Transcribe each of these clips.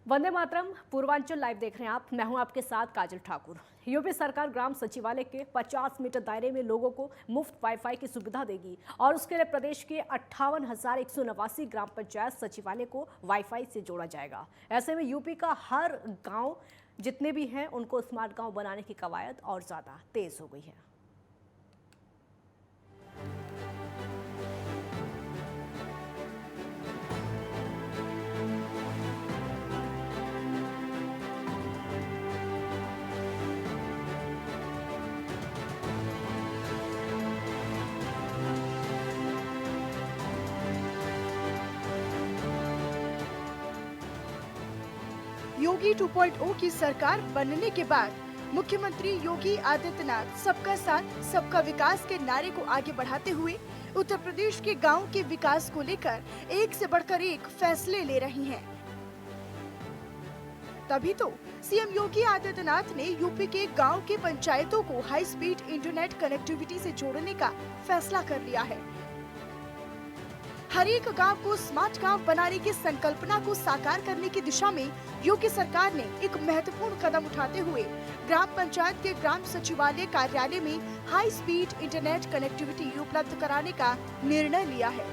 Vande Mataram. Purvanchal live देख रहे हैं आप। मैं हूं आपके साथ काजल ठाकुर। यूपी सरकार ग्राम सचिवालय के 50 मीटर दायरे में लोगों को मुफ्त वाईफाई की सुविधा देगी और उसके लिए प्रदेश के 58,189 ग्राम पंचायत सचिवालय को वाईफाई से जोड़ा जाएगा। ऐसे में यूपी का हर गांव जितने भी हैं उनको स्मार्ट गांव बनाने की कवायद और ज्यादा तेज हो गई है। योगी 2.0 की सरकार बनने के बाद मुख्यमंत्री योगी आदित्यनाथ सबका साथ सबका विकास के नारे को आगे बढ़ाते हुए उत्तर प्रदेश के गांव के विकास को लेकर एक से बढ़कर एक फैसले ले रही हैं। तभी तो सीएम योगी आदित्यनाथ ने यूपी के गांव के पंचायतों को हाई स्पीड इंटरनेट कनेक्टिविटी से जोड़ने का फैसला कर लिया है। हर एक गांव को स्मार्ट गांव बनाने की संकल्पना को साकार करने की दिशा में योगी सरकार ने एक महत्वपूर्ण कदम उठाते हुए ग्राम पंचायत के ग्राम सचिवालय कार्यालय में हाई स्पीड इंटरनेट कनेक्टिविटी उपलब्ध कराने का निर्णय लिया है।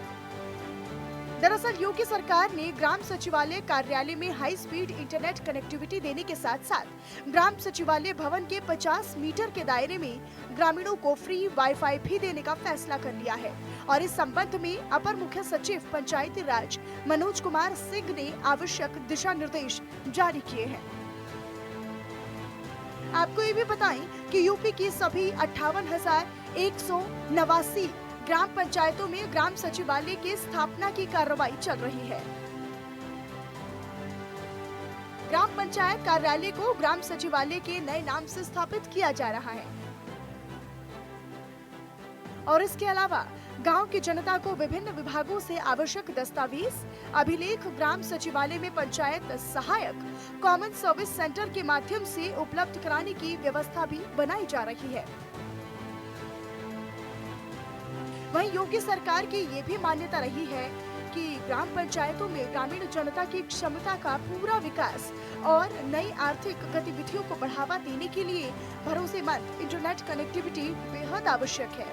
दरअसल योगी सरकार ने ग्राम सचिवालय कार्यालय में हाई स्पीड इंटरनेट कनेक्टिविटी देने के साथ साथ ग्राम सचिवालय भवन के 50 मीटर के दायरे में ग्रामीणों को फ्री वाईफाई भी देने का फैसला कर लिया है और इस संबंध में अपर मुख्य सचिव पंचायती राज मनोज कुमार सिंह ने आवश्यक दिशा निर्देश जारी किए हैं। आपको ये भी बताएं कि यूपी की सभी 58,189 ग्राम पंचायतों में ग्राम सचिवालय की स्थापना की कार्रवाई चल रही है। ग्राम पंचायत कार्यालय को ग्राम सचिवालय के नए नाम से स्थापित किया जा रहा है और इसके अलावा गांव की जनता को विभिन्न विभागों से आवश्यक दस्तावेज, अभिलेख ग्राम सचिवालय में पंचायत सहायक, कॉमन सर्विस सेंटर के माध्यम से उपलब्ध कराने की व्यवस्था भी बनाई जा रही है। वहीं योगी सरकार की ये भी मान्यता रही है कि ग्राम पंचायतों में ग्रामीण जनता की क्षमता का पूरा विकास और नई आर्थिक गतिविधियों को बढ़ावा देने के लिए भरोसेमंद इंटरनेट कनेक्टिविटी बेहद आवश्यक है,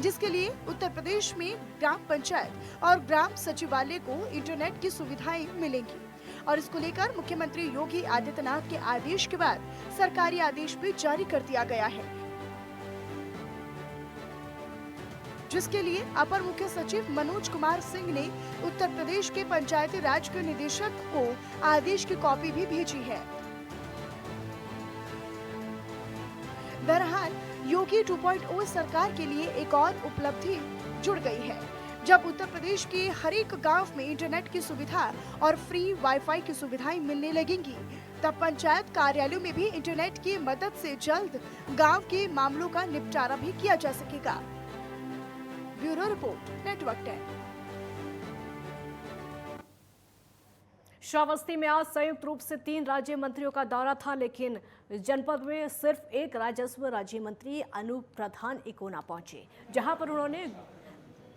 जिसके लिए उत्तर प्रदेश में ग्राम पंचायत और ग्राम सचिवालय को इंटरनेट की सुविधाएं मिलेंगी और इसको लेकर मुख्यमंत्री योगी आदित्यनाथ के आदेश के बाद सरकारी आदेश भी जारी कर दिया गया है, जिसके लिए अपर मुख्य सचिव मनोज कुमार सिंह ने उत्तर प्रदेश के पंचायती राज के निदेशक को आदेश की कॉपी भी भेजी है। बहरहाल योगी 2.0 सरकार के लिए एक और उपलब्धि जुड़ गई है। जब उत्तर प्रदेश के हर एक गांव में इंटरनेट की सुविधा और फ्री वाईफाई की सुविधाएं मिलने लगेंगी, तब पंचायत कार्यालयों में भी इंटरनेट की मदद से जल्द गांव के मामलों का निपटारा भी किया जा सकेगा। Bureau report, network 10। श्रावस्ती में आज संयुक्त रूप से 3 राज्य मंत्रियों का दौरा था, लेकिन जनपद में सिर्फ एक राजस्व राज्य मंत्री अनूप प्रधान इकोना पहुंचे, जहां पर उन्होंने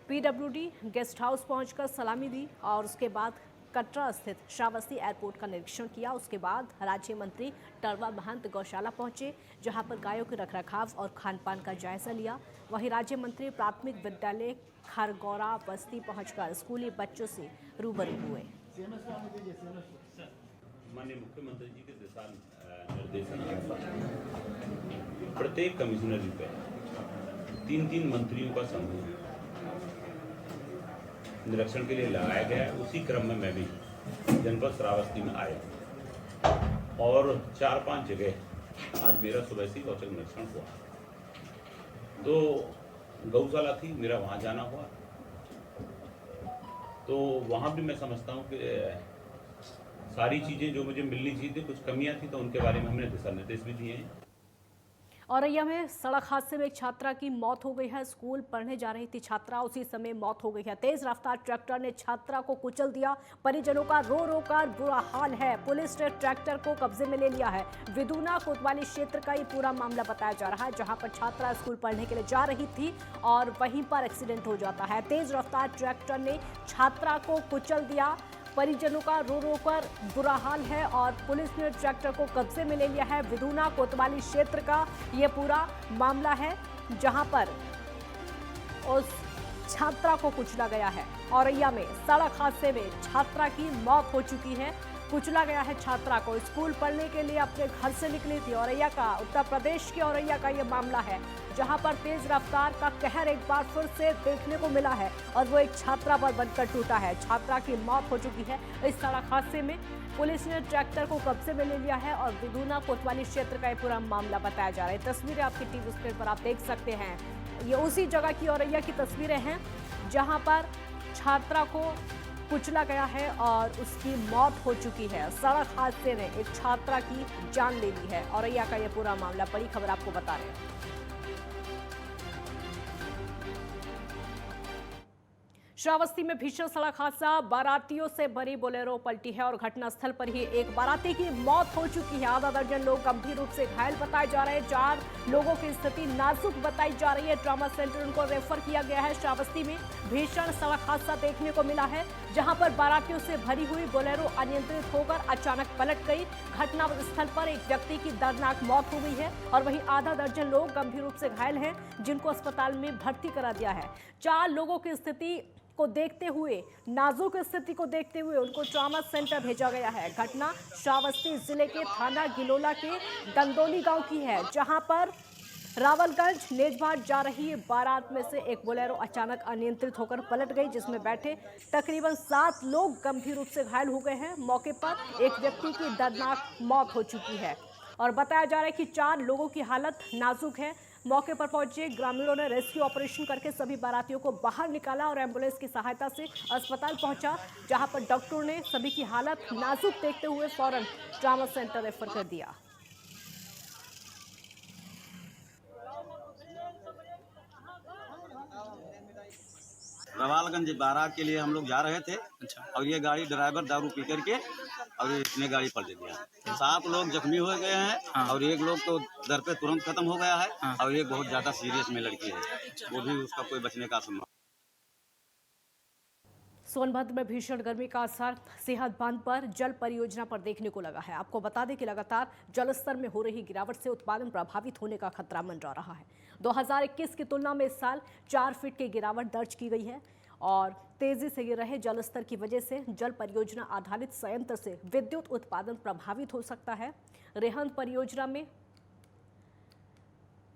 पीडब्ल्यूडी गेस्ट हाउस पहुंचकर सलामी दी और उसके बाद कटरा स्थित श्रावस्ती एयरपोर्ट का निरीक्षण किया। उसके बाद राज्य मंत्री टरवा महंत गौशाला पहुंचे, जहां पर गायों के रखरखाव और खानपान का जायजा लिया। वहीं राज्य मंत्री प्राथमिक विद्यालय खरगौरा बस्ती पहुंचकर स्कूली बच्चों से रूबरू हुए। माननीय मुख्यमंत्री जी के दिशा निर्देशानुसार प्रत्येक कमिश्नरी पे 3 मंत्रियों का समूह निरीक्षण के लिए लगाया गया है। उसी क्रम में मैं भी जनपद श्रावस्ती में आया और 4-5 जगह आज मेरा सुबह से औचक निरीक्षण हुआ। तो गौशाला थी, मेरा वहाँ जाना हुआ, तो वहाँ भी मैं समझता हूँ कि सारी चीज़ें जो मुझे मिलनी चाहिए थी, कुछ कमियाँ थी, तो उनके बारे में हमने दिशा निर्देश भी दिए हैं। औरैया में सड़क हादसे में एक छात्रा की मौत हो गई है। स्कूल पढ़ने जा रही थी छात्रा, उसी समय मौत हो गई है। तेज रफ्तार ट्रैक्टर ने छात्रा को कुचल दिया। परिजनों का रो रो कर बुरा हाल है। पुलिस ने ट्रैक्टर को कब्जे में ले लिया है। विदुना कोतवाली क्षेत्र का ये पूरा मामला बताया जा रहा है, जहां पर छात्रा स्कूल पढ़ने के लिए जा रही थी और वहीं पर एक्सीडेंट हो जाता है। तेज रफ्तार ट्रैक्टर ने छात्रा को कुचल दिया। परिजनों का रो रो कर बुरा हाल है और पुलिस ने ट्रैक्टर को कब्जे में ले लिया है। विधुना कोतवाली क्षेत्र का ये पूरा मामला है, जहां पर उस छात्रा को कुचला गया है। औरैया में सड़क हादसे में छात्रा की मौत हो चुकी है। कुचला गया है छात्रा को। स्कूल पढ़ने के लिए अपने घर से निकली थी। औरैया का, उत्तर प्रदेश के औरैया का ये मामला है, जहां पर तेज रफ्तार का कहर एक बार फिर से देखने को मिला है और वो एक छात्रा पर बनकर टूटा है। छात्रा की मौत हो चुकी है इस सड़क हादसे में। पुलिस ने ट्रैक्टर को कब्जे में ले लिया है और विधुना कोतवाली क्षेत्र का ये पूरा मामला बताया जा रहा है। तस्वीरें आपकी टीवी स्क्रीन पर आप देख सकते हैं। ये उसी जगह की औरैया की तस्वीरें हैं जहां पर छात्रा को कुचला गया है और उसकी मौत हो चुकी है। सड़क हादसे ने एक छात्रा की जान ले ली है। औरैया का ये पूरा मामला, बड़ी खबर आपको बता रहे हैं। श्रावस्ती में भीषण सड़क हादसा, बारातियों से भरी बोलेरो पलटी है और घटनास्थल पर ही एक बाराती की मौत हो चुकी है। आधा दर्जन लोग गंभीर रूप से घायल बताए जा रहे हैं। 4 लोगों की स्थिति नाजुक बताई जा रही है। ट्रॉमा सेंटर उनको रेफर किया गया है। श्रावस्ती में भीषण सड़क हादसा देखने को मिला है, जहां पर बारातियों से भरी हुई बोलेरो अनियंत्रित होकर अचानक पलट गई। घटनास्थल पर एक व्यक्ति की दर्दनाक मौत हो गई है और वहीं आधा दर्जन लोग गंभीर रूप से घायल हैं, जिनको अस्पताल में भर्ती करा दिया है। 4 लोगों की स्थिति को देखते हुए, नाजुक स्थिति को देखते हुए उनको ट्रॉमा सेंटर भेजा गया है। घटना श्रावस्ती जिले के थाना गिलोला के दंदोली गांव की है, जहां पर रावलगंज नेजभाट जा रही बारात में से एक बोलेरो अचानक अनियंत्रित होकर पलट गई, जिसमें बैठे तकरीबन 7 लोग गंभीर रूप से घायल हो गए हैं। मौके पर एक व्यक्ति की दर्दनाक मौत हो चुकी है और बताया जा रहा है कि 4 लोगों की हालत नाजुक है। मौके पर पहुंचे ग्रामीणों ने रेस्क्यू ऑपरेशन करके सभी बारातियों को बाहर निकाला और एम्बुलेंस की सहायता से अस्पताल पहुंचा, जहां पर डॉक्टरों ने सभी की हालत नाजुक देखते हुए फौरन ट्रॉमा सेंटर रेफर कर दिया। रवालगंज बारात के लिए हम लोग जा रहे थे। और ये गाड़ी ड्राइवर दारू पी करके और इसने गाड़ी पलट दिया। 7 लोग जख्मी हो गए हैं और एक लोग तो दर पे तुरंत खत्म हो गया है और एक बहुत ज्यादा सीरियस में लड़की है, वो भी उसका कोई बचने का संभव। सोनभद्र में भीषण गर्मी का असर सेहत बांध पर जल परियोजना पर देखने को लगा है। आपको बता दें कि लगातार जलस्तर में हो रही गिरावट से उत्पादन प्रभावित होने का खतरा मंडरा रहा है। 2021 की तुलना में इस साल 4 फीट की गिरावट दर्ज की गई है और तेजी से गिर रहे जलस्तर की वजह से जल परियोजना आधारित संयंत्र से विद्युत उत्पादन प्रभावित हो सकता है। रेहंद परियोजना में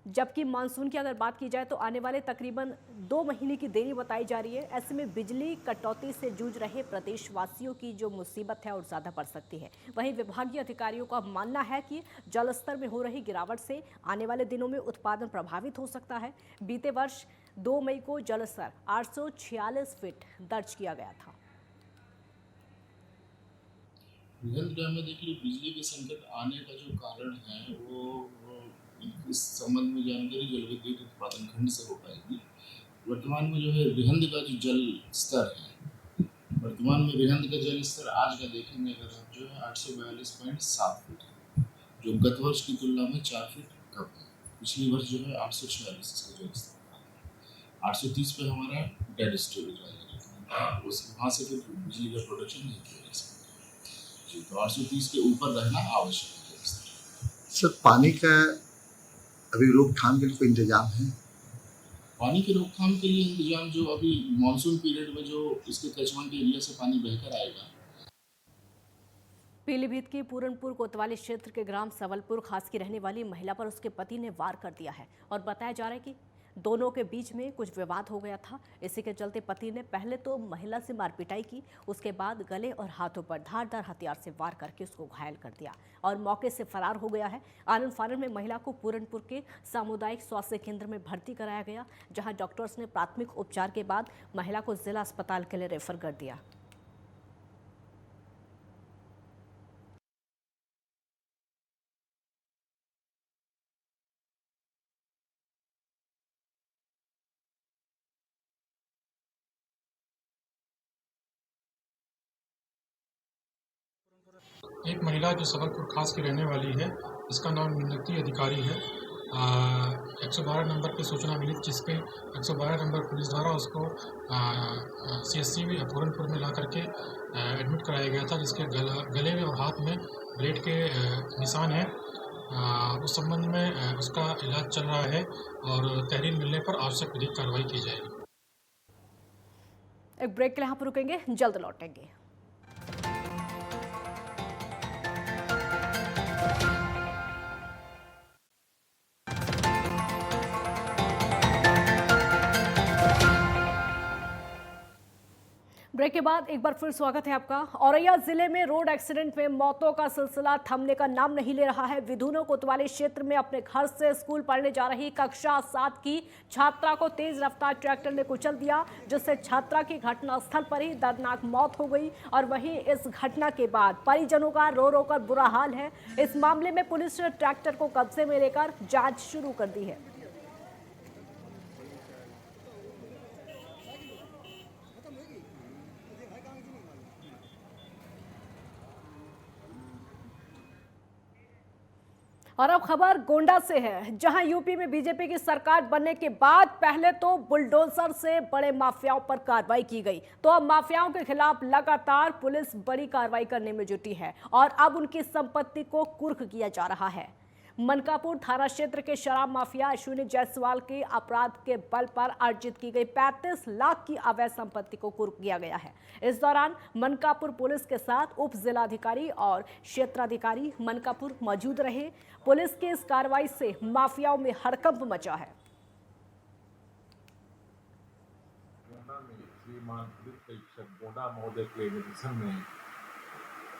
जबकि मानसून की अगर बात की जाए तो आने वाले तकरीबन 2 महीने की देरी बताई जा रही है। ऐसे में बिजली कटौती से जूझ रहे प्रदेशवासियों की जो मुसीबत है और ज़्यादा बढ़ सकती है। वहीं विभागीय अधिकारियों का मानना है कि जलस्तर में हो रही गिरावट से आने वाले दिनों में उत्पादन प्रभावित हो सकता है। बीते वर्ष 2 मई को जलस्तर 846 फीट दर्ज किया गया था। डैम में देखिए बिजली के संकट आने का जो कारण है वो इस संबंध में जानकारी जल विद्युत उत्पादन खंड से हो पाएगी। वर्तमान में जो है रिहंद का जो जल स्तर है, वर्तमान में रिहंद का जल स्तर आज का देखेंगे अगर हम जो है 842.7 फीट है, जो गत वर्ष की तुलना में 4 फीट कम है। पिछली वर्ष जो है 846 का जल स्तर था। 830 पे हमारा डेड स्टोरेज वाला वहाँ से फिर बिजली का प्रोडक्शन नहीं किया जा सकता जी, तो 830 के ऊपर रहना आवश्यक है। सर, पानी का अभी रोकथाम के लिए कोई इंतजाम है? पानी की रोकथाम के लिए इंतजाम जो अभी मानसून पीरियड में जो इसके कैचमेंट एरिया से पानी बहकर आएगा। पीलीभीत की पूरनपुर कोतवाली क्षेत्र के ग्राम सवलपुर खास की रहने वाली महिला पर उसके पति ने वार कर दिया है और बताया जा रहा है कि दोनों के बीच में कुछ विवाद हो गया था। इसी के चलते पति ने पहले तो महिला से मारपिटाई की, उसके बाद गले और हाथों पर धारदार हथियार से वार करके उसको घायल कर दिया और मौके से फरार हो गया है। आनंद फानन में महिला को पूरनपुर के सामुदायिक स्वास्थ्य केंद्र में भर्ती कराया गया, जहां डॉक्टर्स ने प्राथमिक उपचार के बाद महिला को जिला अस्पताल के लिए रेफर कर दिया। एक महिला जो सबलपुर खास की रहने वाली है, इसका नाम मिन्नती अधिकारी है, 112 नंबर की सूचना मिली, जिसपे 112 नंबर पुलिस द्वारा उसको CSC पूरनपुर में ला करके एडमिट कराया गया था, जिसके गले में और हाथ में ब्लेड के निशान हैं। उस संबंध में उसका इलाज चल रहा है और तहरीर मिलने पर आवश्यक विधिक कार्रवाई की जाएगी। एक ब्रेक के लिए यहाँ पर रुकेंगे, जल्द लौटेंगे। ब्रेक के बाद एक बार फिर स्वागत है आपका। औरैया जिले में रोड एक्सीडेंट में मौतों का सिलसिला थमने का नाम नहीं ले रहा है। विधुनो कोतवाली क्षेत्र में अपने घर से स्कूल पढ़ने जा रही कक्षा 7 की छात्रा को तेज रफ्तार ट्रैक्टर ने कुचल दिया, जिससे छात्रा की घटनास्थल पर ही दर्दनाक मौत हो गई। और वहीं इस घटना के बाद परिजनों का रो रो कर बुरा हाल है। इस मामले में पुलिस ने ट्रैक्टर को कब्जे में लेकर जांच शुरू कर दी है। और अब खबर गोंडा से है, जहां यूपी में बीजेपी की सरकार बनने के बाद पहले तो बुलडोजर से बड़े माफियाओं पर कार्रवाई की गई, तो अब माफियाओं के खिलाफ लगातार पुलिस बड़ी कार्रवाई करने में जुटी है और अब उनकी संपत्ति को कुर्क किया जा रहा है। मनकापुर थाना क्षेत्र के शराब माफिया अश्विनी जायसवाल के अपराध के बल पर अर्जित की गई 35 लाख की अवैध संपत्ति को कुर्क किया गया है। इस दौरान मनकापुर पुलिस के साथ उप जिलाधिकारी और क्षेत्राधिकारी मनकापुर मौजूद रहे। पुलिस की इस कार्रवाई से माफियाओं में हड़कंप मचा है। श्रीमान गोंडा महोदय के निर्देशन में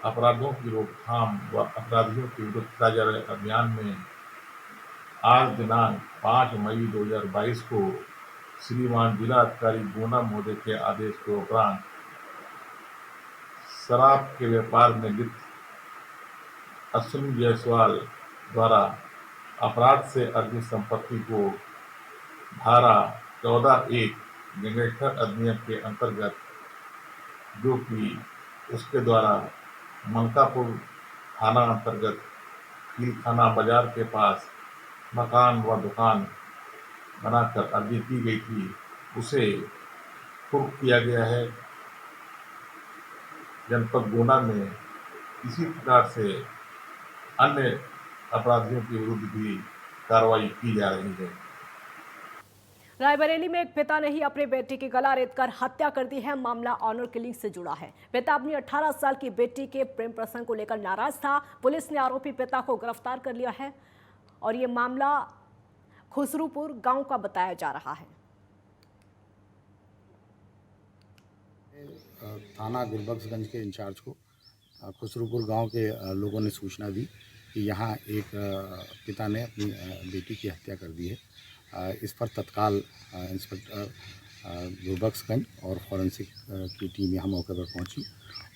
अपराधों की रोकथाम व अपराधियों के विरुद्ध चलाए जा रहे अभियान में आज दिनांक 5 मई 2022 को श्रीमान जिलाधिकारी गोंडा महोदय के आदेश के उपरांत शराब के व्यापार में लिप्त अश्विनी जायसवाल द्वारा अपराध से अर्जित संपत्ति को धारा 14(1) गैंगस्टर अधिनियम के अंतर्गत, जो कि उसके द्वारा मनकापुर थाना अंतर्गत कीलखाना बाजार के पास मकान व दुकान बनाकर अर्जी की गई थी, उसे कुर्क किया गया है। जनपद गोंडा में इसी प्रकार से अन्य अपराधियों के विरुद्ध भी कार्रवाई की जा रही है। रायबरेली में एक पिता ने ही अपने बेटी की गला रेतकर हत्या कर दी है। मामला ऑनर किलिंग से जुड़ा है। पिता अपनी 18 साल की बेटी के प्रेम प्रसंग को लेकर नाराज था। पुलिस ने आरोपी पिता को गिरफ्तार कर लिया है और ये मामला खुसरूपुर गांव का बताया जा रहा है। थाना गुलबख्शगंज के इंचार्ज को खुसरूपुर गांव के लोगों ने सूचना दी कि यहाँ एक पिता ने अपनी बेटी की हत्या कर दी है। इस पर तत्काल इंस्पेक्टर गुलबख्शगंज और फॉरेंसिक की टीम यहाँ मौके पर पहुंची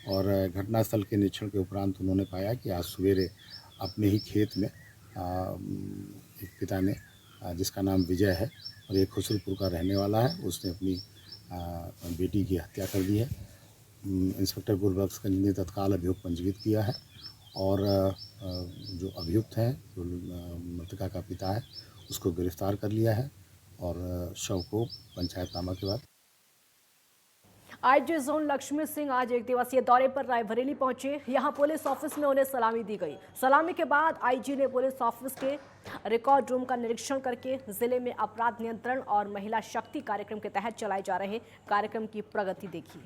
और घटनास्थल के निरीक्षण के उपरांत उन्होंने पाया कि आज सवेरे अपने ही खेत में एक पिता ने, जिसका नाम विजय है और ये खुसरूपुर का रहने वाला है, उसने अपनी बेटी की हत्या कर दी है। इंस्पेक्टर गुलबख्शगंज ने तत्काल अभियोग पंजीकृत किया है और जो अभियुक्त हैं, जो मृतका का पिता है, उसको गिरफ्तार कर लिया है और शव को पंचायतनामा के बाद। आईजी जोन लक्ष्मी सिंह आज एक दिवसीय दौरे पर रायबरेली पहुंचे। यहां पुलिस ऑफिस में उन्हें सलामी दी गई। सलामी के बाद आईजी ने पुलिस ऑफिस के रिकॉर्ड रूम का निरीक्षण करके जिले में अपराध नियंत्रण और महिला शक्ति कार्यक्रम के तहत चलाए जा रहे कार्यक्रम की प्रगति देखी।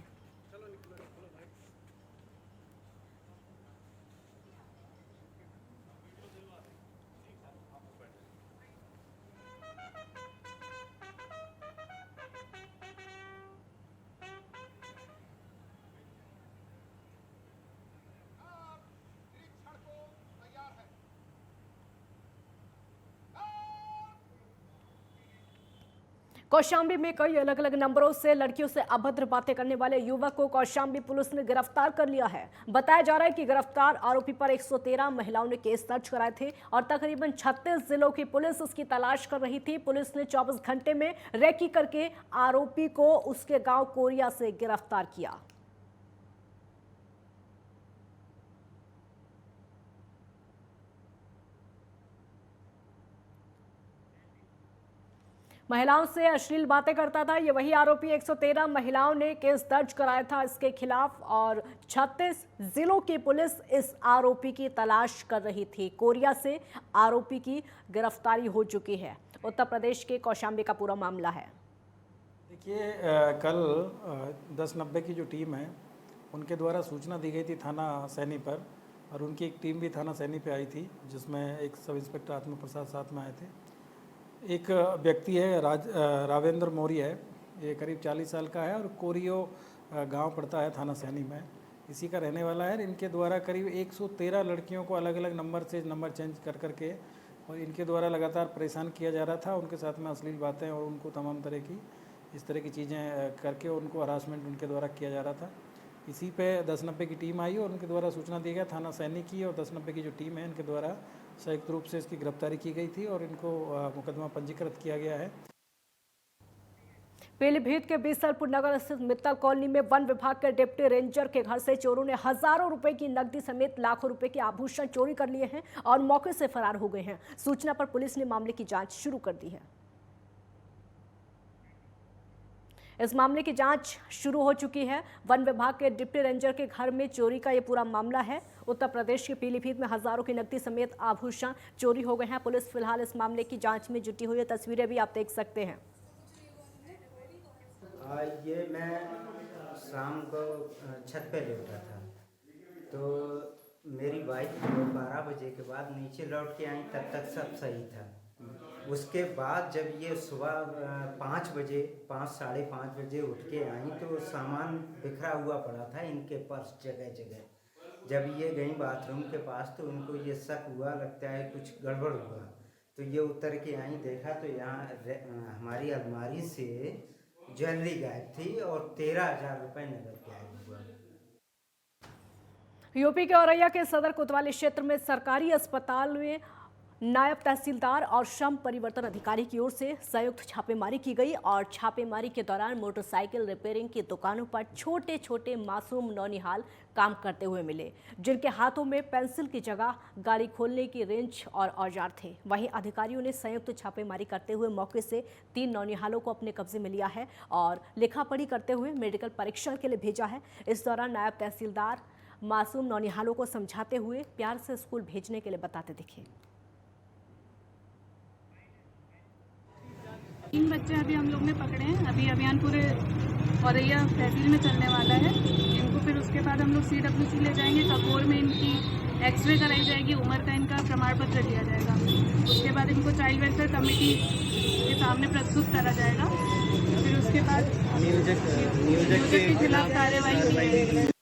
कौशाम्बी में कई अलग अलग नंबरों से लड़कियों से अभद्र बातें करने वाले युवक को कौशाम्बी पुलिस ने गिरफ्तार कर लिया है। बताया जा रहा है कि गिरफ्तार आरोपी पर 113 महिलाओं ने केस दर्ज कराए थे और तकरीबन 36 जिलों की पुलिस उसकी तलाश कर रही थी। पुलिस ने 24 घंटे में रेकी करके आरोपी को उसके गांव कोरिया से गिरफ्तार किया। महिलाओं से अश्लील बातें करता था। ये वही आरोपी 113 महिलाओं ने केस दर्ज कराया था इसके खिलाफ और 36 जिलों की पुलिस इस आरोपी की तलाश कर रही थी। कोरिया से आरोपी की गिरफ्तारी हो चुकी है। उत्तर प्रदेश के कौशाम्बी का पूरा मामला है। देखिए, कल 1090 की जो टीम है उनके द्वारा सूचना दी गई थी थाना सैनी पर, और उनकी एक टीम भी थाना सैनी पे आई थी जिसमें एक सब इंस्पेक्टर आत्म प्रसाद साथ में आए थे। एक व्यक्ति है रावेंद्र मौर्य है, ये करीब 40 साल का है और कोरियो गांव पड़ता है थाना सैनी में, इसी का रहने वाला है। इनके द्वारा करीब 113 लड़कियों को अलग अलग नंबर से नंबर चेंज कर करके और इनके द्वारा लगातार परेशान किया जा रहा था। उनके साथ में अश्लील बातें और उनको तमाम तरह की इस तरह की चीज़ें करके उनको हरासमेंट उनके द्वारा किया जा रहा था। इसी पे 1090 की टीम आई और उनके द्वारा सूचना दी गया थाना सैनी की, और 1090 की जो टीम है इनके द्वारा संयुक्त रूप से इसकी गिरफ्तारी की गई थी और इनको मुकदमा पंजीकृत किया गया है। पीलीभीत के बीसलपुर नगर स्थित मित्तल कॉलोनी में वन विभाग के डिप्टी रेंजर के घर से चोरों ने हजारों रुपए की नकदी समेत लाखों रुपए के आभूषण चोरी कर लिए हैं और मौके से फरार हो गए हैं। सूचना पर पुलिस ने मामले की जांच शुरू कर दी है। इस मामले की जांच शुरू हो चुकी है। वन विभाग के डिप्टी रेंजर के घर में चोरी का ये पूरा मामला है। उत्तर प्रदेश के पीलीभीत में हजारों की नकदी समेत आभूषण चोरी हो गए हैं। पुलिस फिलहाल इस मामले की जांच में जुटी हुई है। तस्वीरें भी आप देख सकते हैं। ये मैं शाम को छत पे लेटा था तो मेरी वाइफ 12 बजे के बाद नीचे लौट के आई, तब तक सब सही था। उसके बाद जब ये सुबह 5 बजे 5-5:30 बजे उठ के आई तो सामान बिखरा हुआ पड़ा था, इनके पर्स जगह जगह। जब ये गई बाथरूम के पास तो उनको ये शक हुआ, लगता है कुछ गड़बड़ हुआ, तो ये उतर के आई, देखा तो यहाँ हमारी अलमारी से ज्वेलरी गायब थी और 13,000 रुपये नकद गायब हुआ। यूपी के औरैया के सदर कोतवाली क्षेत्र में सरकारी अस्पताल में नायब तहसीलदार और श्रम परिवर्तन अधिकारी की ओर से संयुक्त छापेमारी की गई और छापेमारी के दौरान मोटरसाइकिल रिपेयरिंग की दुकानों पर छोटे छोटे मासूम नौनिहाल काम करते हुए मिले, जिनके हाथों में पेंसिल की जगह गाड़ी खोलने की रेंच और औजार थे। वहीं अधिकारियों ने संयुक्त छापेमारी करते हुए मौके से 3 नौनिहालों को अपने कब्जे में लिया है और लिखा पढ़ी करते हुए मेडिकल परीक्षण के लिए भेजा है। इस दौरान नायब तहसीलदार मासूम नौनिहालों को समझाते हुए प्यार से स्कूल भेजने के लिए बताते दिखे। 3 बच्चे अभी हम लोग ने पकड़े हैं। अभी अभियान पूरे औरैया तहसील में चलने वाला है। इनको फिर उसके बाद हम लोग CWC ले जाएंगे। कपूर में इनकी एक्सरे कराई जाएगी, उम्र का इनका प्रमाण पत्र दिया जाएगा। उसके बाद इनको चाइल्ड वेलफेयर कमेटी के सामने प्रस्तुत करा जाएगा। फिर उसके बाद नियोजक के खिलाफ कार्रवाई की जाएगी।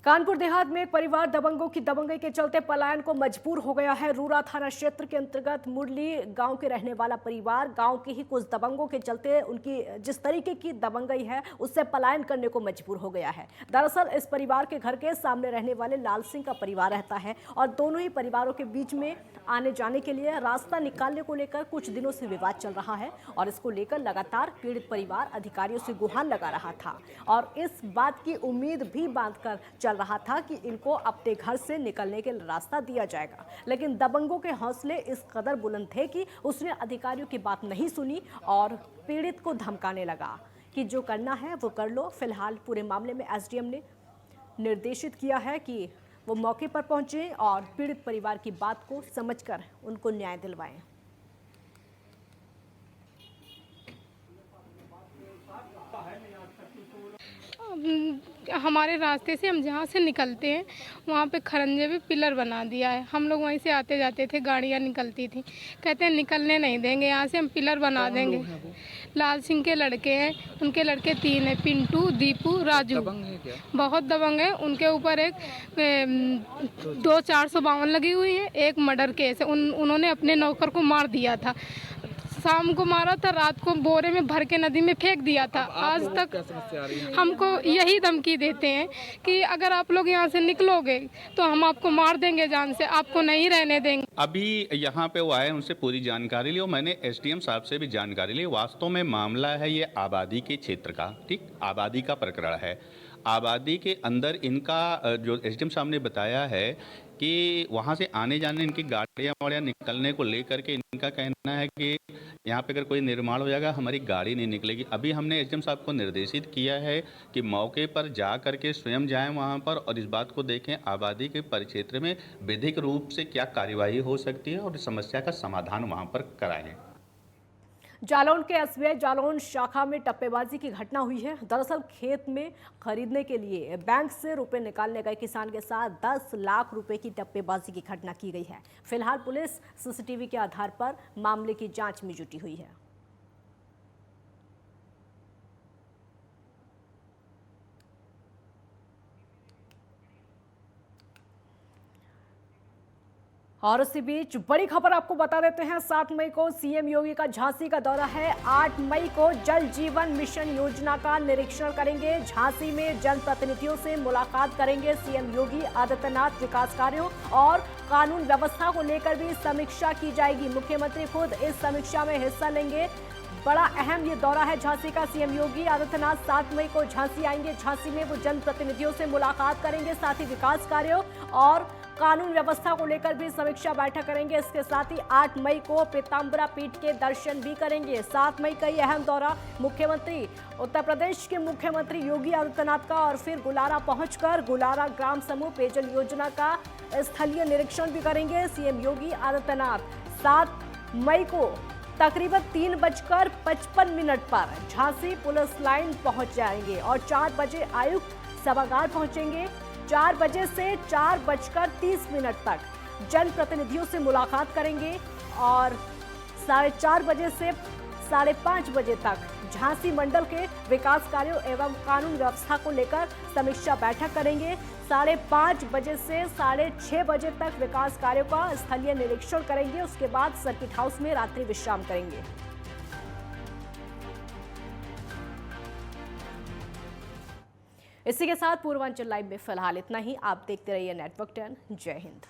कानपुर देहात में एक परिवार दबंगों की दबंगई के चलते पलायन को मजबूर हो गया है। रूरा थाना क्षेत्र के अंतर्गत मुरली गांव के रहने वाला परिवार गांव के ही कुछ दबंगों के चलते उनकी जिस तरीके की दबंगई है उससे पलायन करने को मजबूर हो गया है। दरअसल इस परिवार के घर के सामने रहने वाले लाल सिंह का परिवार रहता है और दोनों ही परिवारों के बीच में आने जाने के लिए रास्ता निकालने को लेकर कुछ दिनों से विवाद चल रहा है और इसको लेकर लगातार पीड़ित परिवार अधिकारियों से गुहार लगा रहा था और इस बात की उम्मीद भी बांधकर चल रहा था कि इनको अपने घर से निकलने के लिए रास्ता दिया जाएगा। लेकिन दबंगों के हौसले इस कदर बुलंद थे कि उसने अधिकारियों की बात नहीं सुनी और पीड़ित को धमकाने लगा कि जो करना है वो कर लो। फिलहाल पूरे मामले में SDM ने निर्देशित किया है कि वो मौके पर पहुंचे और पीड़ित परिवार की बात को समझकर उनको न्याय दिलवाएं। हमारे रास्ते से हम जहाँ से निकलते हैं वहाँ पे खरंजे पे पिलर बना दिया है। हम लोग वहीं से आते जाते थे, गाड़ियाँ निकलती थी। कहते हैं निकलने नहीं देंगे, यहाँ से हम पिलर बना देंगे। लाल सिंह के लड़के हैं, उनके लड़के 3 हैं, पिंटू, दीपू, राजू। बहुत दबंग है। उनके ऊपर एक 2-452 लगी हुई है। एक मर्डर केस है। उन्होंने अपने नौकर को मार दिया था। शाम को मारा था, रात को बोरे में भर के नदी में फेंक दिया था। आज तक हमको यही धमकी देते हैं कि अगर आप लोग यहाँ से निकलोगे तो हम आपको मार देंगे जान से, आपको नहीं रहने देंगे। अभी यहाँ पे वो आए, उनसे पूरी जानकारी ली और मैंने SDM साहब से भी जानकारी ली। वास्तव में मामला है ये आबादी के क्षेत्र का, ठीक, आबादी का प्रकरण है। आबादी के अंदर इनका जो SDM साहब ने बताया है कि वहाँ से आने जाने इनकी गाड़ियाँ वाड़ियाँ निकलने को लेकर के इनका कहना है कि यहाँ पे अगर कोई निर्माण हो जाएगा हमारी गाड़ी नहीं निकलेगी। अभी हमने एसडीएम साहब को निर्देशित किया है कि मौके पर जा करके स्वयं जाएं वहाँ पर और इस बात को देखें आबादी के परिक्षेत्र में विधिक रूप से क्या कार्यवाही हो सकती है और इस समस्या का समाधान वहाँ पर कराएं। जालौन के एसबीआई जालौन शाखा में टप्पेबाजी की घटना हुई है। दरअसल खेत में खरीदने के लिए बैंक से रुपए निकालने गए किसान के साथ 10 लाख रुपए की टप्पेबाजी की घटना की गई है। फिलहाल पुलिस सीसीटीवी के आधार पर मामले की जांच में जुटी हुई है। और इसी बीच बड़ी खबर आपको बता देते हैं, 7 मई को सीएम योगी का झांसी का दौरा है। 8 मई को जल जीवन मिशन योजना का निरीक्षण करेंगे। झांसी में जनप्रतिनिधियों से मुलाकात करेंगे सीएम योगी आदित्यनाथ। विकास कार्यों और कानून व्यवस्था को लेकर भी समीक्षा की जाएगी। मुख्यमंत्री खुद इस समीक्षा में हिस्सा लेंगे। बड़ा अहम ये दौरा है झांसी का। सीएम योगी आदित्यनाथ 7 मई को झांसी आएंगे। झांसी में वो जनप्रतिनिधियों से मुलाकात करेंगे, साथ ही विकास कार्यों और कानून व्यवस्था को लेकर भी समीक्षा बैठक करेंगे। इसके साथ ही 8 मई को पीताम्बरा पीठ के दर्शन भी करेंगे। 7 मई का ये अहम दौरा मुख्यमंत्री उत्तर प्रदेश के मुख्यमंत्री योगी आदित्यनाथ का और फिर गुलारा पहुंचकर गुलारा ग्राम समूह पेयजल योजना का स्थलीय निरीक्षण भी करेंगे सीएम योगी आदित्यनाथ। 7 मई को तकरीबन 3:55 पर झांसी पुलिस लाइन पहुंच जाएंगे और 4 बजे आयुक्त सभागार पहुंचेंगे। 4 बजे से 4:30 तक जनप्रतिनिधियों से मुलाकात करेंगे और 4:30 बजे से 5:30 बजे तक झांसी मंडल के विकास कार्यों एवं कानून व्यवस्था को लेकर समीक्षा बैठक करेंगे। 5:30 बजे से 6:30 बजे तक विकास कार्यों का स्थलीय निरीक्षण करेंगे। उसके बाद सर्किट हाउस में रात्रि विश्राम करेंगे। इसी के साथ पूर्वांचल लाइव में फिलहाल इतना ही। आप देखते रहिए नेटवर्क 10। जय हिंद।